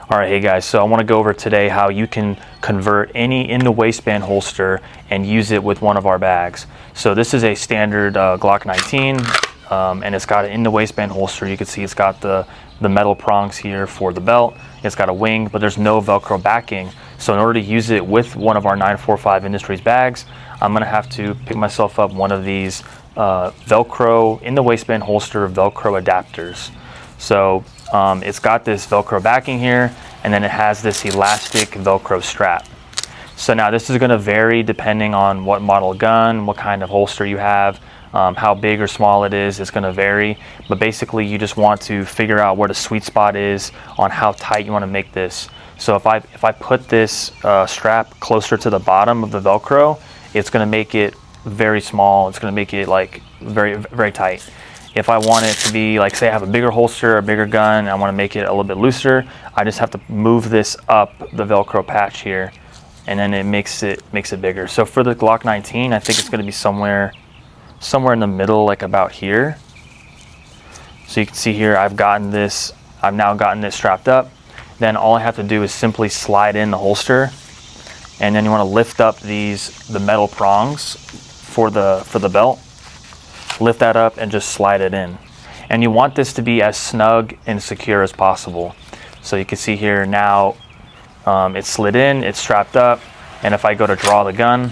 All right, hey guys, so I want to go over today how you can convert any in the waistband holster and use it with one of our bags. So this is a standard Glock 19 and it's got an in the waistband holster. You can see it's got the metal prongs here for the belt. It's got a wing, but there's no Velcro backing. So in order to use it with one of our 945 Industries bags, I'm going to have to pick myself up one of these Velcro in the waistband holster Velcro adapters. So it's got this Velcro backing here, and then it has this elastic Velcro strap. So now this is going to vary depending on what model gun, what kind of holster you have, how big or small it is. It's going to vary, but basically you just want to figure out where the sweet spot is on how tight you want to make this. So if I put this strap closer to the bottom of the Velcro, it's going to make it very small. It's going to make it like very tight. If I want it to be like, say I have a bigger holster, a bigger gun, and I want to make it a little bit looser, I just have to move this up the Velcro patch here, and then it makes it bigger. So for the Glock 19, I think it's going to be somewhere in the middle, like about here. So you can see here, I've now gotten this strapped up. Then all I have to do is simply slide in the holster, and then you want to lift up the metal prongs for the belt. Lift that up and just slide it in. And you want this to be as snug and secure as possible. So you can see here now it's slid in, it's strapped up, and if I go to draw the gun,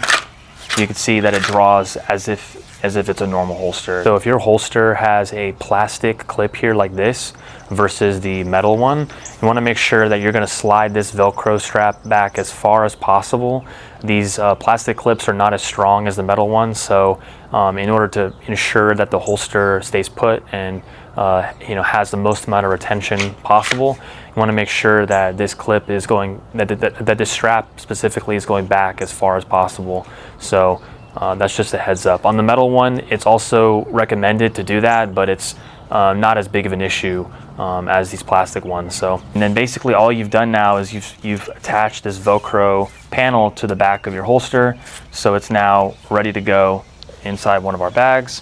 you can see that it draws as if it's a normal holster. So if your holster has a plastic clip here like this versus the metal one, you want to make sure that you're going to slide this Velcro strap back as far as possible. These plastic clips are not as strong as the metal ones, so in order to ensure that the holster stays put and has the most amount of retention possible, you want to make sure that this clip is going, that this strap specifically is going back as far as possible. So that's just a heads up. On the metal one, it's also recommended to do that, but it's not as big of an issue as these plastic ones. So, and then basically all you've done now is you've attached this Velcro panel to the back of your holster, so it's now ready to go inside one of our bags.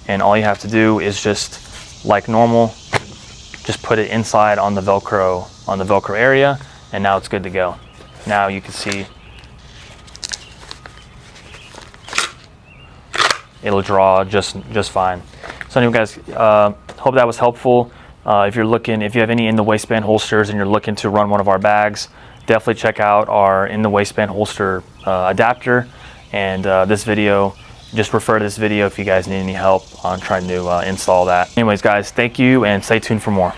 And all you have to do is just like normal, just put it inside on the Velcro area, and now it's good to go. Now you can see it'll draw just fine. So anyway guys, hope that was helpful. If you have any in the waistband holsters and you're looking to run one of our bags, definitely check out our in the waistband holster adapter. And this video, just refer to this video if you guys need any help on trying to install that. Anyways guys, thank you and stay tuned for more.